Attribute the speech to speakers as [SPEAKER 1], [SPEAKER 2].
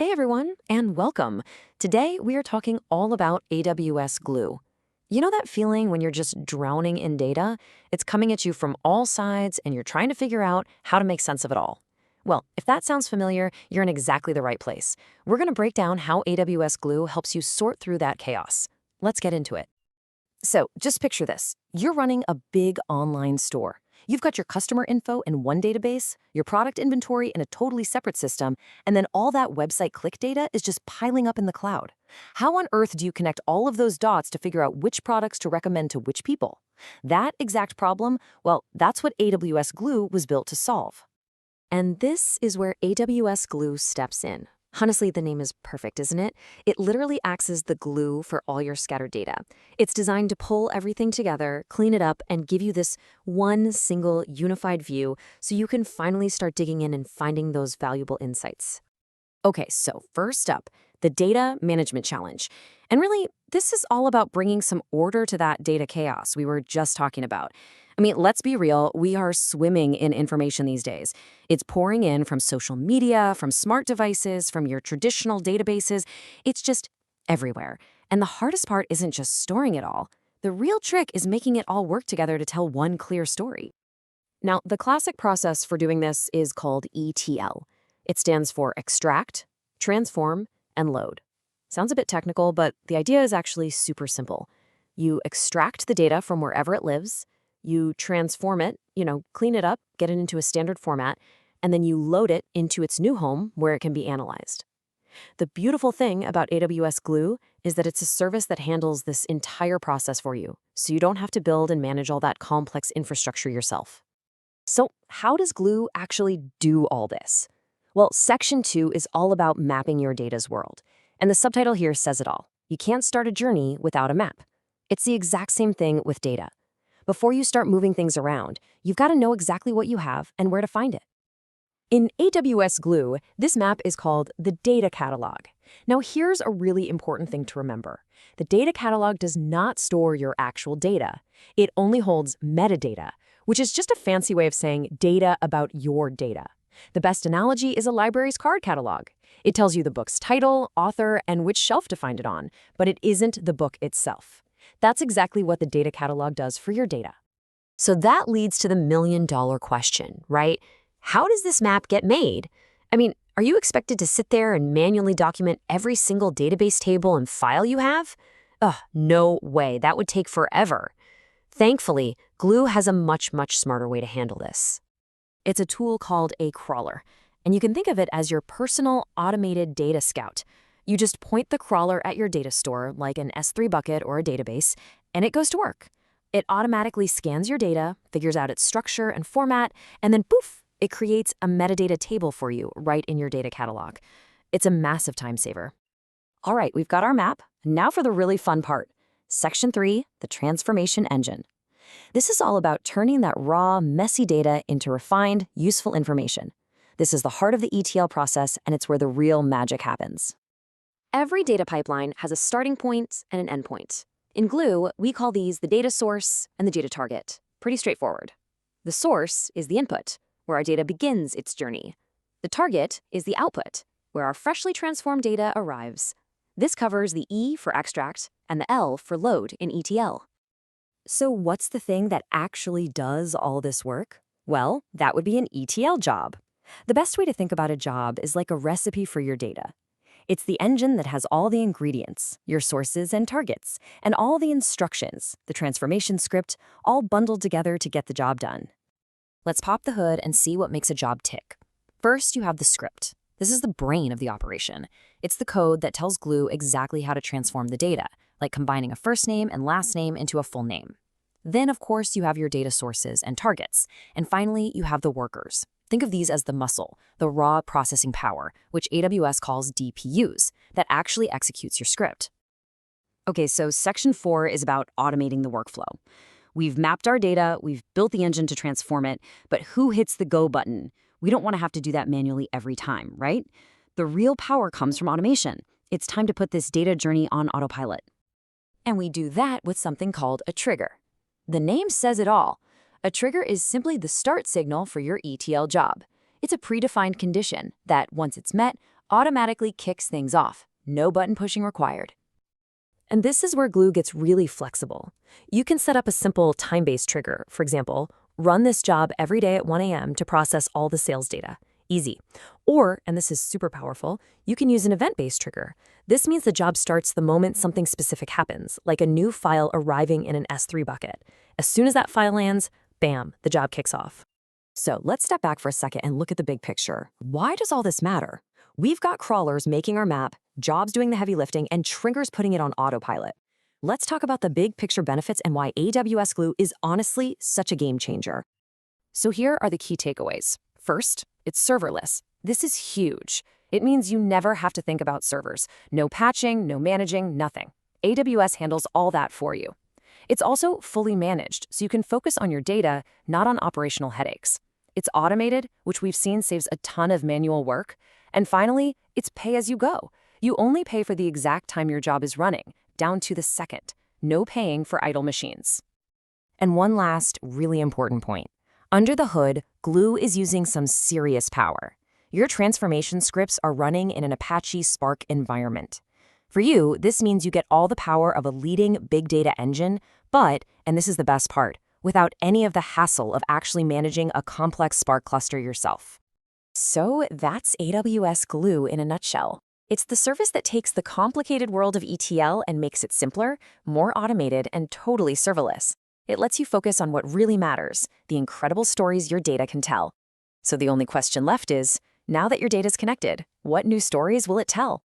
[SPEAKER 1] Hey everyone, and welcome. Today we are talking all about AWS Glue. You know that feeling when you're just drowning in data? It's coming at you from all sides and you're trying to figure out how to make sense of it all. Well, if that sounds familiar, you're in exactly the right place. We're going to break down how AWS Glue helps you sort through that chaos. Let's get into it. So just picture this. You're running a big online store. You've got your customer info in one database, your product inventory in a totally separate system, and then all that website click data is just piling up in the cloud. How on earth do you connect all of those dots to figure out which products to recommend to which people? That exact problem, well, that's what AWS Glue was built to solve. And this is where AWS Glue steps in. Honestly, the name is perfect, isn't it? It literally acts as the glue for all your scattered data. It's designed to pull everything together, clean it up, and give you this one single unified view so you can finally start digging in and finding those valuable insights. Okay, so first up, the Data Management Challenge. And really, this is all about bringing some order to that data chaos we were just talking about. I mean, let's be real, we are swimming in information these days. It's pouring in from social media, from smart devices, from your traditional databases. It's just everywhere. And the hardest part isn't just storing it all. The real trick is making it all work together to tell one clear story. Now, the classic process for doing this is called ETL. It stands for extract, transform, and load. Sounds a bit technical, but the idea is actually super simple. You extract the data from wherever it lives, you transform it, clean it up, get it into a standard format, and then you load it into its new home where it can be analyzed. The beautiful thing about AWS Glue is that it's a service that handles this entire process for you, so you don't have to build and manage all that complex infrastructure yourself. So how does Glue actually do all this? Well, Section 2 is all about mapping your data's world, and the subtitle here says it all. You can't start a journey without a map. It's the exact same thing with data. Before you start moving things around, you've got to know exactly what you have and where to find it. In AWS Glue, this map is called the Data Catalog. Now here's a really important thing to remember. The Data Catalog does not store your actual data. It only holds metadata, which is just a fancy way of saying data about your data. The best analogy is a library's card catalog. It tells you the book's title, author, and which shelf to find it on, but it isn't the book itself. That's exactly what the data catalog does for your data. So that leads to the million-dollar question, right? How does this map get made? I mean, are you expected to sit there and manually document every single database table and file you have? Ugh, no way. That would take forever. Thankfully, Glue has a much smarter way to handle this. It's a tool called a crawler, and you can think of it as your personal automated data scout. You just point the crawler at your data store, like an S3 bucket or a database, and it goes to work. It automatically scans your data, figures out its structure and format, and then poof, it creates a metadata table for you right in your data catalog. It's a massive time saver. All right, we've got our map. Now for the really fun part. Section 3, the transformation engine. This is all about turning that raw, messy data into refined, useful information. This is the heart of the ETL process, and it's where the real magic happens. Every data pipeline has a starting point and an endpoint. In Glue, we call these the data source and the data target. Pretty straightforward. The source is the input, where our data begins its journey. The target is the output, where our freshly transformed data arrives. This covers the E for extract and the L for load in ETL. So what's the thing that actually does all this work? Well, that would be an ETL job. The best way to think about a job is like a recipe for your data. It's the engine that has all the ingredients, your sources and targets, and all the instructions, the transformation script, all bundled together to get the job done. Let's pop the hood and see what makes a job tick. First, you have the script. This is the brain of the operation. It's the code that tells Glue exactly how to transform the data, like combining a first name and last name into a full name. Then, of course, you have your data sources and targets. And finally, you have the workers. Think of these as the muscle, the raw processing power, which AWS calls DPUs, that actually executes your script. Okay, so Section 4 is about automating the workflow. We've mapped our data, we've built the engine to transform it, but who hits the go button? We don't want to have to do that manually every time, right? The real power comes from automation. It's time to put this data journey on autopilot. And we do that with something called a trigger. The name says it all. A trigger is simply the start signal for your ETL job. It's a predefined condition that, once it's met, automatically kicks things off. No button pushing required. And this is where Glue gets really flexible. You can set up a simple time-based trigger. For example, run this job every day at 1 a.m. to process all the sales data. Easy. Or, and this is super powerful, you can use an event-based trigger. This means the job starts the moment something specific happens, like a new file arriving in an S3 bucket. As soon as that file lands, bam, the job kicks off. So let's step back for a second and look at the big picture. Why does all this matter? We've got crawlers making our map, jobs doing the heavy lifting, and triggers putting it on autopilot. Let's talk about the big picture benefits and why AWS Glue is honestly such a game changer. So here are the key takeaways. First, it's serverless. This is huge. It means you never have to think about servers. No patching, no managing, nothing. AWS handles all that for you. It's also fully managed, so you can focus on your data, not on operational headaches. It's automated, which we've seen saves a ton of manual work. And finally, it's pay as you go. You only pay for the exact time your job is running, down to the second. No paying for idle machines. And one last, really important point. Under the hood, Glue is using some serious power. Your transformation scripts are running in an Apache Spark environment. For you, this means you get all the power of a leading big data engine, but, and this is the best part, without any of the hassle of actually managing a complex Spark cluster yourself. So that's AWS Glue in a nutshell. It's the service that takes the complicated world of ETL and makes it simpler, more automated, and totally serverless. It lets you focus on what really matters, the incredible stories your data can tell. So the only question left is, now that your data's connected, what new stories will it tell?